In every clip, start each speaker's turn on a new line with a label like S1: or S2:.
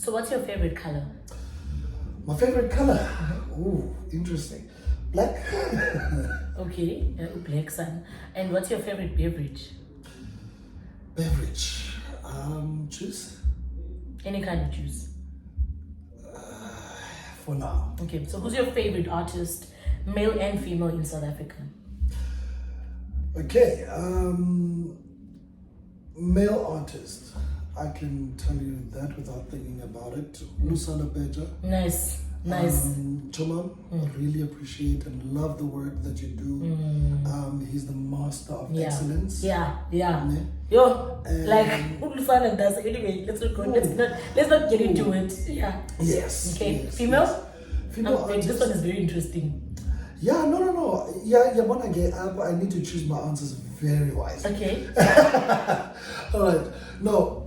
S1: So what's your favorite color?
S2: My favorite color? Ooh, interesting. Black.
S1: Okay, black sun. And what's your favorite beverage?
S2: Beverage? Juice?
S1: Any kind of juice?
S2: For now.
S1: Okay, so who's your favorite artist, male and female, in South Africa?
S2: Okay, male artist. I can tell you that without thinking about it. Lusana Beja.
S1: Nice.
S2: Chomam, I really appreciate and love the work that you do. He's the master of excellence.
S1: Yeah.
S2: Ne?
S1: Yo, like Lusana does. Anyway, let's not go. Let's not get into it. Yeah.
S2: Yes.
S1: Okay.
S2: Yes,
S1: Female.
S2: yes. Female artist.
S1: This one is very interesting.
S2: Yeah, no. Yeah, when I get up, I need to choose my answers very wisely.
S1: Okay.
S2: All right. No.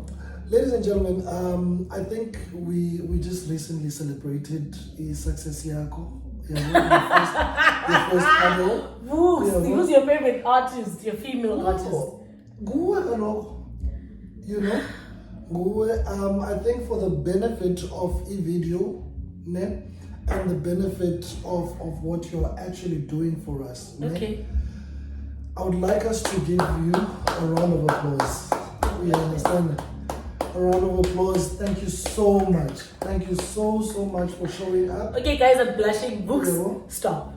S2: Ladies and gentlemen, I think we just recently celebrated a success yako. The first panel.
S1: Vuks, who's your favorite artist, your female artist?
S2: You know? I think for the benefit of a video, ne? And the benefit of what you're actually doing for us. Ne?
S1: Okay.
S2: I would like us to give you a round of applause. You understand? A round of applause. Thank you so much. Thank you so much for showing up.
S1: Okay, guys, I'm blushing. Vuks,
S2: Yeah.
S1: stop.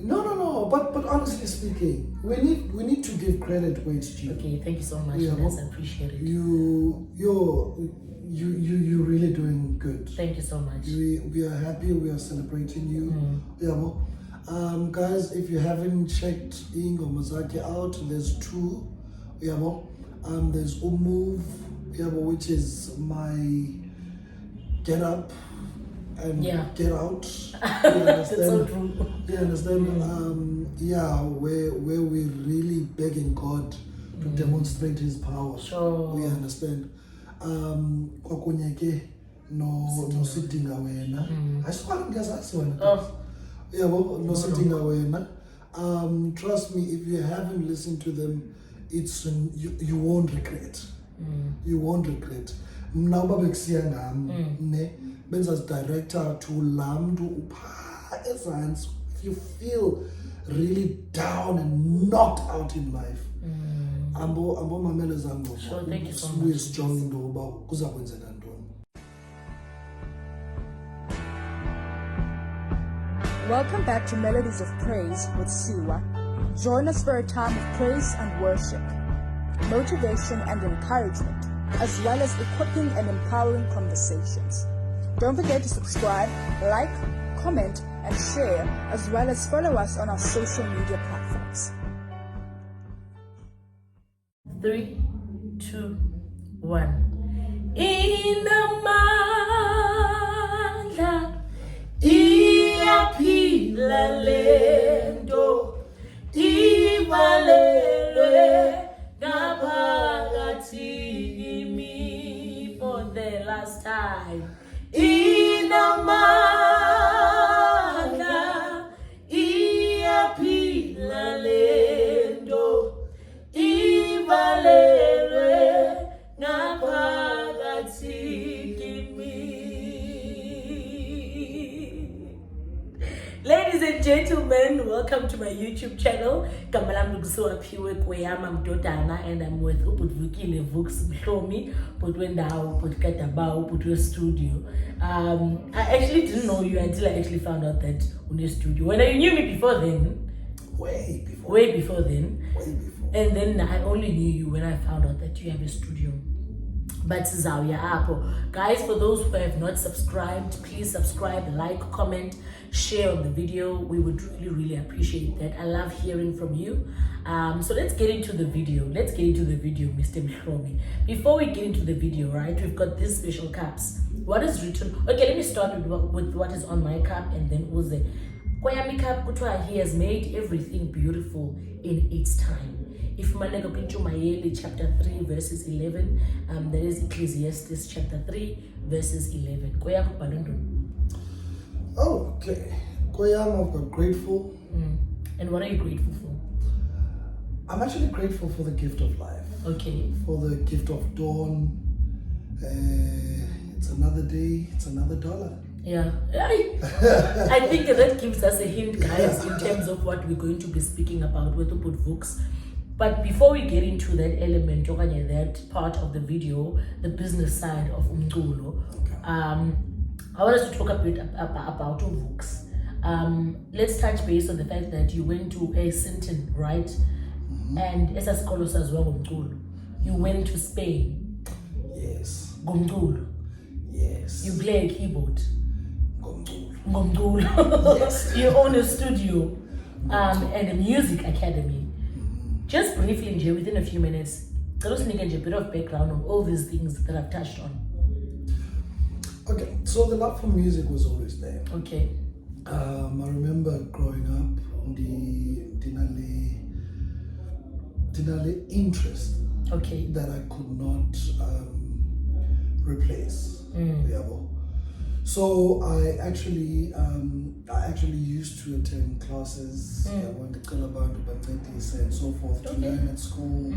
S2: No. But honestly speaking, we need to give credit where it's due.
S1: Okay, thank you so much.
S2: Yeah.
S1: Yes, I appreciate it.
S2: You're really doing good.
S1: Thank you so much.
S2: We are happy. We are celebrating you. Guys, if you haven't checked Ingo Mazaki out, there's two. There's Move, which is my get up and get out. You understand?
S1: That's so true.
S2: You understand? Where we're really begging God to demonstrate His power.
S1: Sure.
S2: We understand. Kwakunyeke no sitting awena. I swear ngiyazazi wena. No sitting awena. Trust me, if you haven't listened to them, it's you won't regret. You won't regret. Mna ubabekusiya ngami ne benza as director to lamdu upha ezantsi. If you feel really down and knocked out in life, ambo mamele zango.
S1: Sure, thank you so much.
S2: We're strong into uba kuzakwenzeka ntoni.
S3: Welcome back to Melodies of Praise with Siwa. Join us for a time of praise and worship, motivation and encouragement, as well as equipping and empowering conversations. Don't forget to subscribe, like, comment, and share, as well as follow us on our social media platforms.
S1: 3, 2, 1. Inamandla iyaphila lento ivalelwe ngaphakathi kimi for the last time. Inamandla iyaphila lento ivalelwe ngaphakathi kimi. Ladies and gentlemen, welcome to my YouTube channel. Gama lami nguSiwaphiwe Kweyama Mdodana, and I'm with Vukile, Vuks, Mhlomi, Putwendawo, Putkadabawo, Putwe Studio. I actually didn't know you until I actually found out that on your studio. When you knew me before then,
S2: Way before.
S1: way before then,
S2: And
S1: then I only knew you when I found out that you have a studio. But Zawia Apple. Guys, for those who have not subscribed, please subscribe, like, comment, share on the video. We would really appreciate that. I love hearing from you. So let's get into the video. Mr. Mhlomi. Before we get into the video, right, we've got these special cups. What is written? Okay, let me start with what is on my cup, and then Uze. Kwayami cup kutwa, he has made everything beautiful in its time. If Malego Mayeli chapter 3 verses 11, that is Ecclesiastes chapter 3 verses 11.
S2: oh, okay. Koyam, I'm grateful.
S1: And what are you grateful for?
S2: I'm actually grateful for the gift of life.
S1: Okay.
S2: For the gift of dawn. It's it's another day, it's another dollar.
S1: Yeah, I think that gives us a hint, guys, in terms of what we're going to be speaking about with Vuks. But before we get into that element, okanye that part of the video, the business side of umculo, I want us to talk a bit about Vuks. Let's touch base on the fact that you went to a Sinton, right? And as as well, you went to Spain.
S2: Yes.
S1: Ngomculo.
S2: Yes.
S1: You play a keyboard.
S2: Yes.
S1: You own a studio and a music academy. Just briefly, Nje, within a few minutes, tell us a bit of background on all these things that I've touched on.
S2: Okay, so the love for music was always there.
S1: Okay.
S2: I remember growing up, the interest that I could not replace. So I actually used to attend classes, and so forth to learn at school.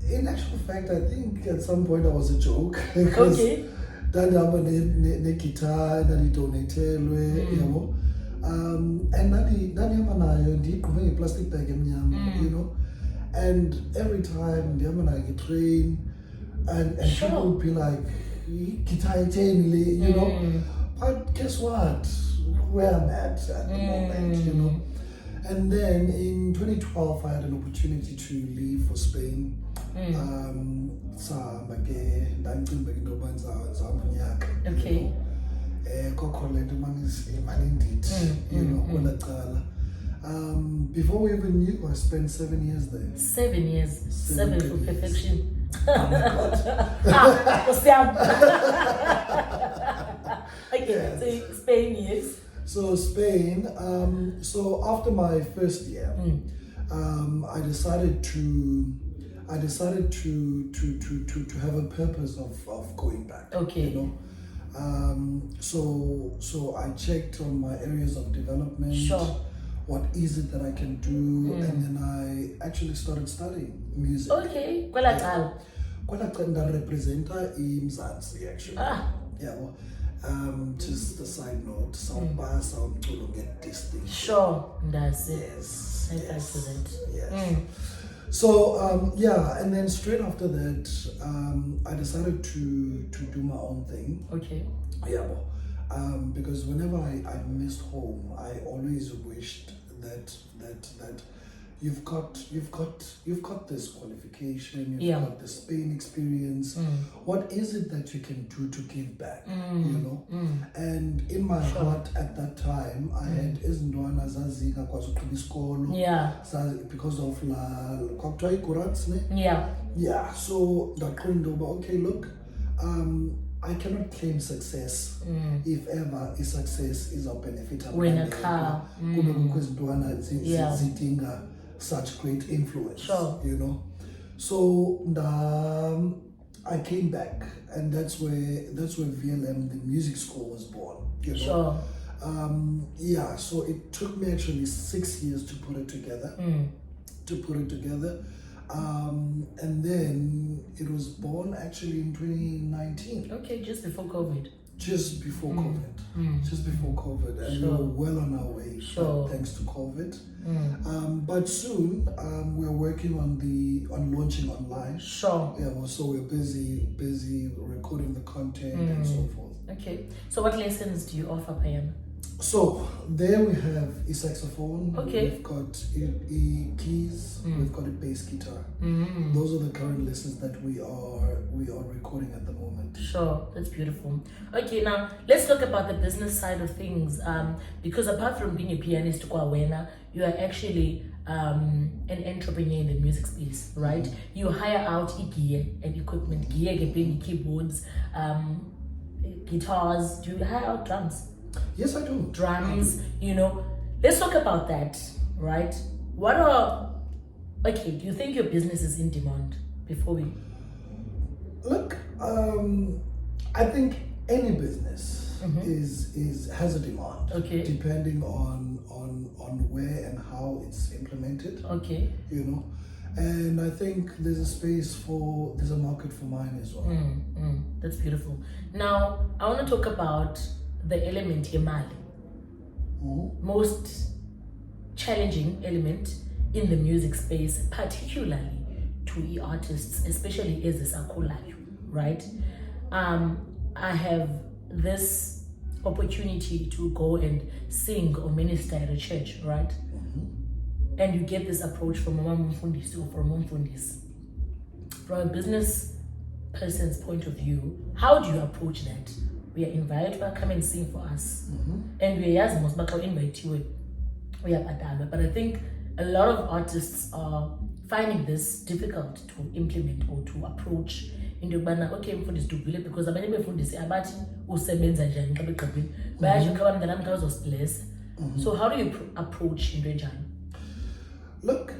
S2: In actual fact, I think at some point I was a joke because ndandihamba ne-guitar ndandidonatelwe, yabo, and ndandihamba nayo ndiyigqume nge-plastic bag emnyama, you know, and every time ndihamba nayo nge-train and people would be like, guitar you know, but guess what, where I'm at the moment, you know. And then in 2012 I had an opportunity to leave for Spain.
S1: Okay.
S2: Before we even knew, I spent 7 years there.
S1: 7 years. 7 for perfection.
S2: Oh my God.
S1: Okay, so Spain, yes.
S2: So Spain, so after my first year, I decided to have a purpose of going back.
S1: Okay.
S2: You know, so I checked on my areas of development.
S1: Sure.
S2: What is it that I can do, and then I actually started studying music.
S1: Okay.
S2: Kwela representa iMzansi actually. Yeah. Well, just a side note, some bars to get this thing.
S1: Sure, that's it.
S2: Yes.
S1: Yes.
S2: So and then straight after that, I decided to do my own thing.
S1: Okay.
S2: Yeah, because whenever I missed home, I always wished that you've got this qualification, you've got the Spain experience. What is it that you can do to give back? You know? And in my heart at that time, I had izintwana zazinga kwazi uqhubha isikolo because of la kwakuthiwa igurats ne. Yeah, so ndaqonda into yoba, okay, look, I cannot claim success if ever a success is a benefit
S1: when a car
S2: zidinga such great influence.
S1: Sure.
S2: You know. So I came back, and that's where VLM, the music school, was born. You know?
S1: Sure.
S2: So it took me actually 6 years to put it together. And then it was born actually in 2019.
S1: Okay, just before COVID.
S2: Just before COVID, and we were well on our way. Thanks to COVID. But soon we're working on launching online.
S1: Sure.
S2: Yeah. So we're busy recording the content and so forth.
S1: Okay. So what lessons do you offer, Payam?
S2: So there we have a saxophone.
S1: Okay.
S2: We've got keys. We've got a bass guitar. Those are the current lessons that we are recording at the moment.
S1: Sure, that's beautiful. Okay, now let's talk about the business side of things. Because apart from being a pianist, you are actually an entrepreneur in the music space, right? You hire out gear and equipment, being keyboards, guitars. Do you hire out drums?
S2: Yes, I do.
S1: Drums, you know. Let's talk about that, right? Do you think your business is in demand before we...
S2: Look, I think any business has a demand.
S1: Okay.
S2: Depending on where and how it's implemented.
S1: Okay.
S2: You know. And I think there's a market for mine as well.
S1: That's beautiful. Now, I want to talk about the element yemali. Most challenging element in the music space, particularly to artists, especially as a sakhulayo, right? I have this opportunity to go and sing or minister at a church, right? And you get this approach from a mfundisi or from a mfundisi. From a business person's point of view, how do you approach that? We are invited to come and sing for us. And we are most invite you. We are badalwa. But I think a lot of artists are finding this difficult to implement or to approach. Into yokubana okay mfundisi dubhile because abanye befundisi abathi usebenza njani xa begqibile bayasho khaba mntanami khawuzosiblessa. So how do you approach into enjani?
S2: Look,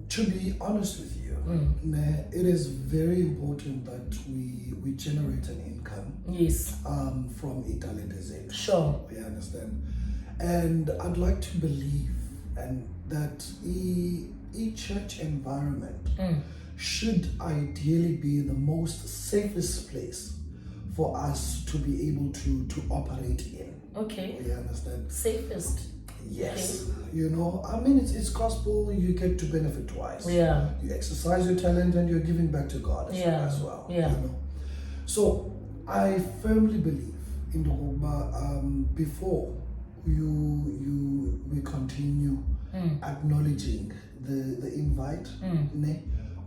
S2: to be honest with you, it is very important that we generate an income.
S1: Yes.
S2: From talent.
S1: Sure.
S2: You understand? And I'd like to believe and that a church environment should ideally be the most safest place for us to be able to operate in.
S1: Okay.
S2: You understand?
S1: Safest.
S2: Yes.
S1: Okay.
S2: You know, I mean, it's gospel, you get to benefit twice.
S1: Yeah.
S2: You exercise your talent and you're giving back to God as well.
S1: Yeah.
S2: You know? So I firmly believe in the before we continue acknowledging the invite,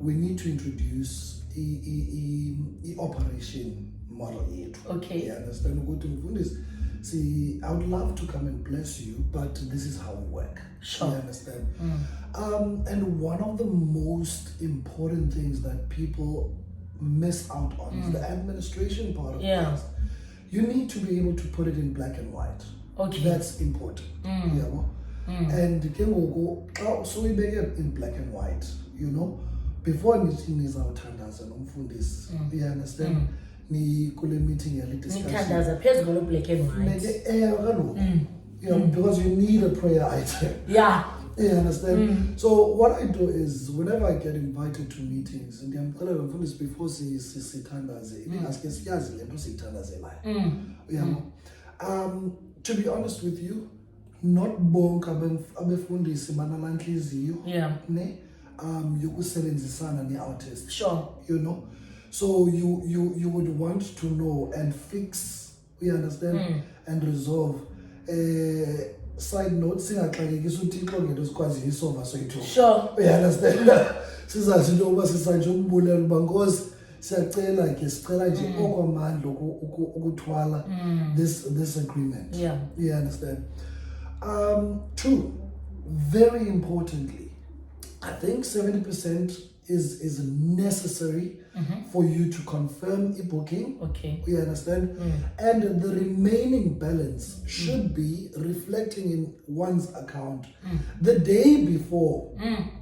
S2: we need to introduce a operation model.
S1: Okay.
S2: You understand? See, I would love to come and bless you, but this is how we work.
S1: Sure.
S2: You understand? And one of the most important things that people miss out on is the administration part of things. You need to be able to put it in black and white.
S1: Okay.
S2: That's important. And so we make it in black and white, you know. Before meeting is our tandas and umfundis. You understand? Ni kule meeting ya discussion.
S1: Tandas phezu kolo black and white.
S2: Because you need a prayer item.
S1: Yeah.
S2: You understand? So what I do is whenever I get invited to meetings, and I'm telling them this before sithandaze, even ask siyazi lento sithandaze la. To be honest with you, not bonke abefundisi banala nhliziyo ne yokusebenzisana ne-artist.
S1: Sure.
S2: You know, so you would want to know and fix, you understand, and resolve. Side note, singaxakekisa uThixo ngento sikwazi isova soyithu. Sure. You understand? Sizathi into uba sisanje umbulela uba Nkosi siyacela ke sicela nje okwamandla ukuthwala this agreement.
S1: Yeah.
S2: You understand? Two, very importantly, I think 70% is necessary for you to confirm a booking.
S1: Okay.
S2: You understand? And the remaining balance should be reflecting in one's account the day before.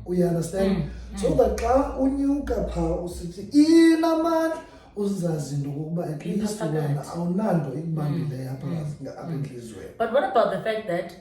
S2: You understand? So that xa unyuka pha usithi inamandla uzazi into okokuba at least wena awunanto ikubambileyo apha entliziyweni.
S1: But what about the fact that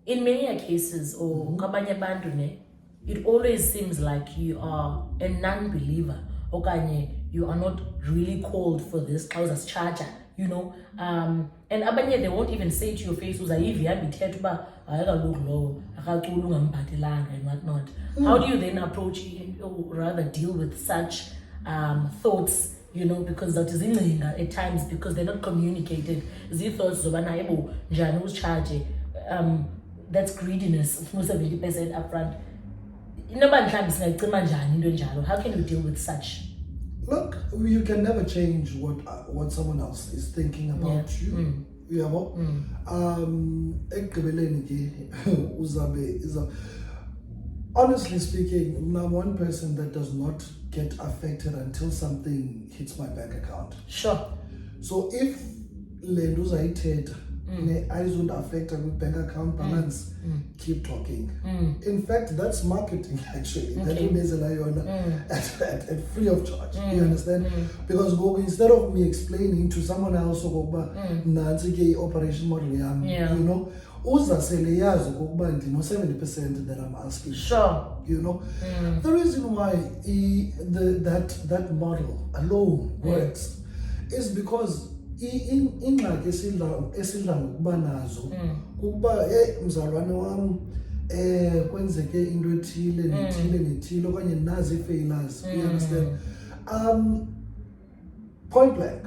S1: in many cases or ngabanye abantu ne, it always seems like you are a non-believer okanye you are not really called for this as charger, you know, and abanye they won't even say to your face uzayiva ihambe ithetha uba hayi kaloku lowo akacula ungambhadelanga and whatnot. How do you then approach or rather deal with such thoughts, you know, because that is ingcinga at times because they're not communicated. Zii-thoughts zobana yebo njani usicharge, that's greediness, 70% upfront. How can you deal with such?
S2: Look, you can never change what someone else is thinking about you. Honestly speaking, I'm one person that does not get affected until something hits my bank account.
S1: Sure.
S2: So if lendos I won't affect a bank account balance, keep talking. In fact, that's marketing actually.
S1: Okay.
S2: That at free of charge. You understand? Because instead of me explaining to someone else Nancy operation model, you know, uza sele yazi okokuba ndino 70% that I'm asking.
S1: Sure.
S2: You know, the reason why that model alone works is because ingxaki esidla ngokuba nazo kukuba mzalwane wam kwenzeke into ethile nethile okanye nazi failures, you understand. Point blank,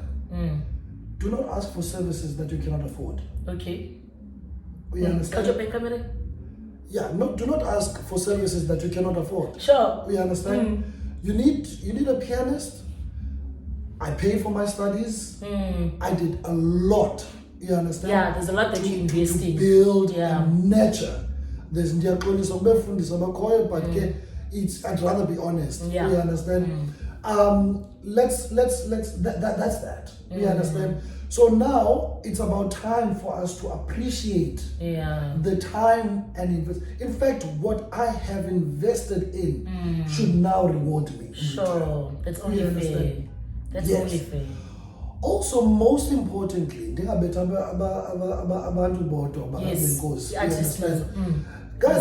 S2: do not ask for services that you cannot afford.
S1: Okay.
S2: You understand? Yeah, do not ask for services that you cannot afford.
S1: Sure.
S2: You understand? You need a pianist. I pay for my studies. I did a lot. You understand?
S1: Yeah, there's a lot that you invest in.
S2: Build and nurture. There's but it's, I'd rather be honest.
S1: Yeah.
S2: You understand? That's that. You understand? So now it's about time for us to appreciate the time and invest. In fact, what I have invested in should now reward me.
S1: Sure, that's only fair. That's only fair.
S2: Also, most importantly, guys,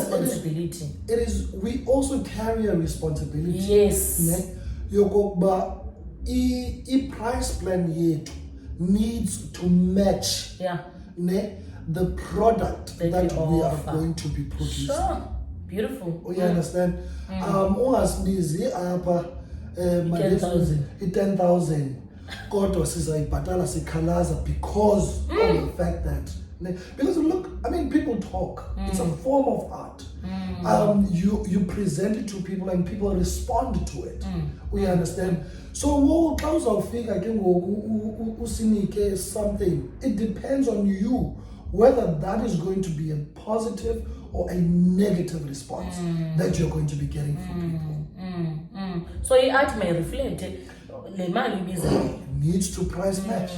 S1: responsibility.
S2: It is. We also carry a responsibility.
S1: Yes.
S2: Yokoba, price plan yet needs to match the product that we are going to be producing.
S1: Sure. Beautiful.
S2: You understand? 10,000 kodwa sizayibhatala sikhalaza because of the fact that because look, I mean, people talk. It's a form of art. You present it to people and people respond to it. We understand. So xa uzawufika ke ngoku usinike something, it depends on you whether that is going to be a positive or a negative response that you're going to be getting from people.
S1: So your art may reflect le mali ubiza.
S2: Needs to price match.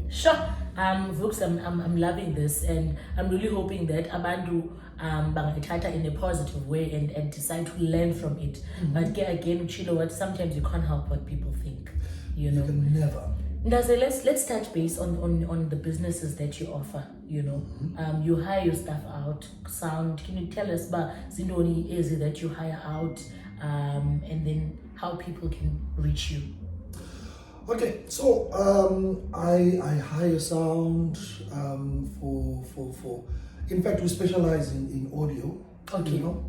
S1: Sure. Vuks, I'm loving this, and I'm really hoping that abantu bangayithatha in a positive way and decide to learn from it. But again, Chilo, what sometimes you can't help what people think. You know.
S2: You can never.
S1: Ndaze, let's touch base on the businesses that you offer. You know, you hire your staff out. Sound? Can you tell us about zindoni easy that you hire out, and then how people can reach you?
S2: Okay, so I hire sound for. In fact, we specialize in audio.
S1: Okay.
S2: You know,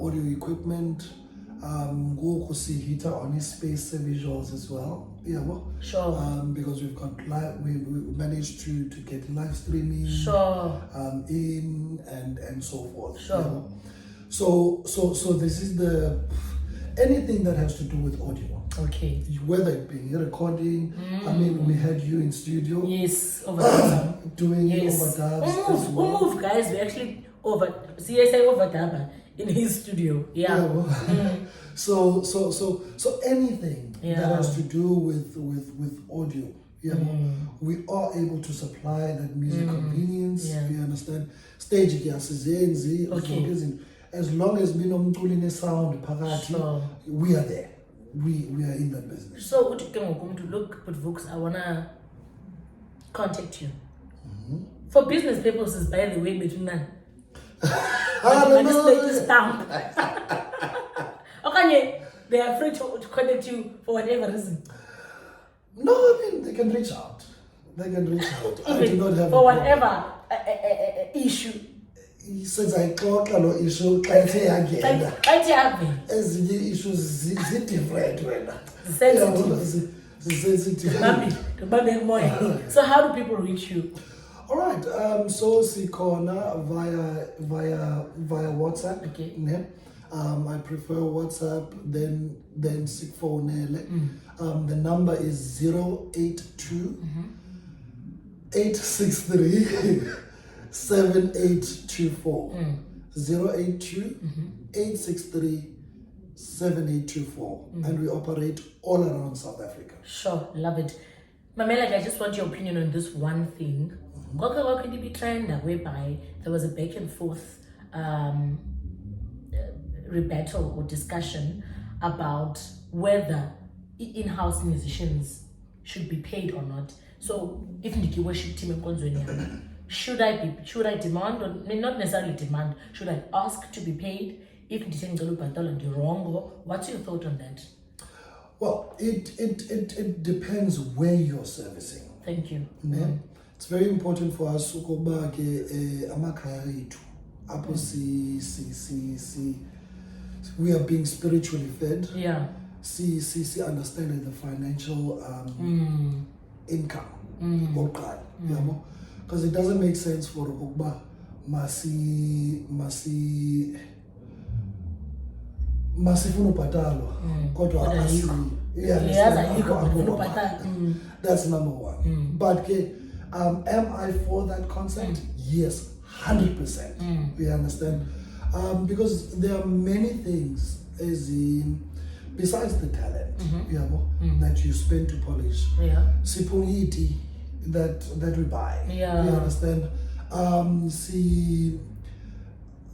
S2: audio equipment. Go see heater on his space visuals as well. Yeah, well,
S1: sure.
S2: Because we've got live, we managed to get live streaming.
S1: Sure.
S2: In and so forth.
S1: Sure.
S2: You know? So this is anything that has to do with audio.
S1: Okay.
S2: Whether it be recording, I mean, we had you in studio.
S1: Yes, overdub.
S2: Doing overdubs.
S1: Move, guys. We actually CSI overdub in his studio. Yeah.
S2: So anything that has to do with audio. Yeah, we are able to supply that music convenience. You understand? Stage as long as we know sound, we are there. We are in that business.
S1: So, look, but Vuks, I wanna contact you for business purposes. By the way, between none. Okay, they are afraid to connect you for whatever reason.
S2: No, I mean they can reach out. I do not have
S1: for whatever issue.
S2: Since I talk about issue, ezinye issues different. Sensitive.
S1: So how do people reach you?
S2: All right. So sikona via WhatsApp.
S1: Okay.
S2: I prefer WhatsApp than sick phone. The number is 082 863 7824. 082 863 7824. And we operate all around South Africa.
S1: Sure, love it. Mamela, I just want your opinion on this one thing. What could it be trend whereby there was a back and forth rebuttal or discussion about whether in-house musicians should be paid or not. So if Ndiki worship team should I demand, or not necessarily demand, should I ask to be paid if Ndiki Batala and wrong? What's your thought on that?
S2: Well, it depends where you're servicing.
S1: Thank you.
S2: It's very important for us ukuba ke amakhaya ethu apho we are being spiritually fed.
S1: Yeah.
S2: See understanding the financial income. Because it doesn't make sense for ukuba masifuna ubhatalwa kodwa that's number one. But am I for that concept? Yes, 100%. We understand, because there are many things as in besides the talent that you spend to polish. Sipungiti that we buy. We understand.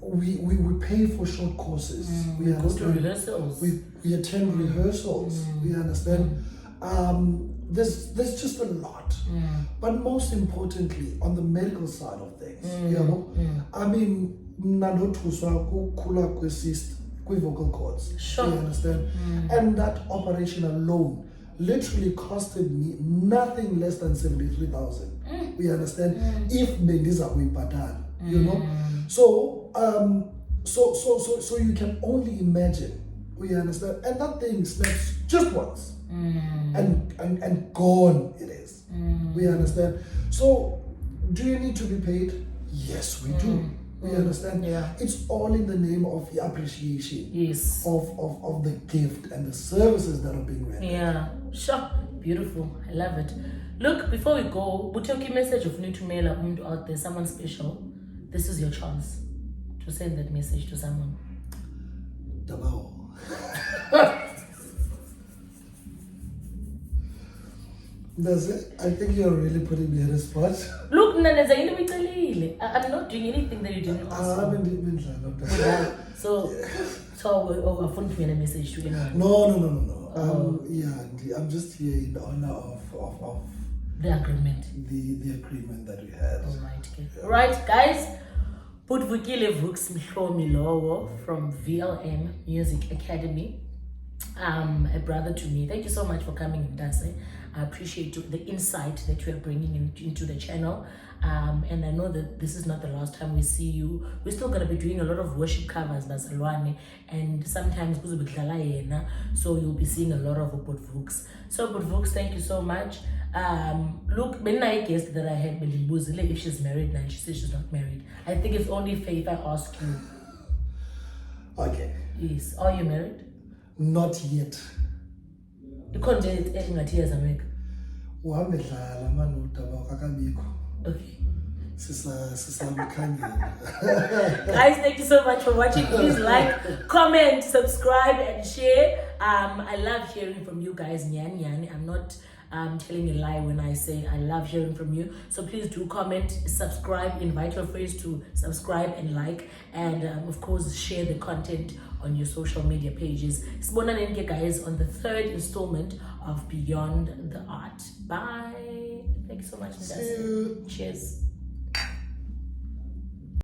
S2: We pay for short courses. We
S1: go to rehearsals.
S2: We attend rehearsals. We understand. There's just a lot. But most importantly, on the medical side of things, I mean, vocal cords.
S1: Sure.
S2: You understand? And that operation alone literally costed me nothing less than 73,000. We understand? If Bendiza Wimpatan, you know? So you can only imagine. We understand? And that thing snaps just once. And gone it is. We understand? So do you need to be paid? Yes, we do. We understand? It's all in the name of the appreciation of the gift and the services that are being rendered.
S1: Sure. Beautiful. I love it. Look, before we go, Butoki message of new to mail out there, someone special. This is your chance to send that message to someone.
S2: Dabao. Does it? I think you're really putting me on the spot.
S1: Look, I'm not doing anything that you didn't ask.
S2: I haven't been trying.
S1: So I phoned me a message to anyone.
S2: No. I'm just here in honor of
S1: the agreement.
S2: The agreement that we had.
S1: Alright, guys. Put Vukile Vuks Mhlomi from VLM Music Academy. A brother to me. Thank you so much for coming in, Dase. I appreciate the insight that you are bringing into the channel. And I know that this is not the last time we see you. We're still going to be doing a lot of worship covers, and sometimes so you'll be seeing a lot of Vuks. So Vuks, thank you so much. Look, when I guessed that I had Buzile if she's married now, and she says she's not married. I think it's only fair if I ask you.
S2: Okay.
S1: Yes. Are you married?
S2: Not yet.
S1: You can't do it in tears, America. Okay. Guys, thank you so much for watching. Please like, comment, subscribe, and share. I love hearing from you guys. I'm not telling a lie when I say I love hearing from you. So please do comment, subscribe, invite your friends to subscribe and like, and of course share the content on your social media pages. Sibonaneni guys on the 3rd installment of Beyond the Art. Bye. Thank you so much.
S2: See you.
S1: Cheers.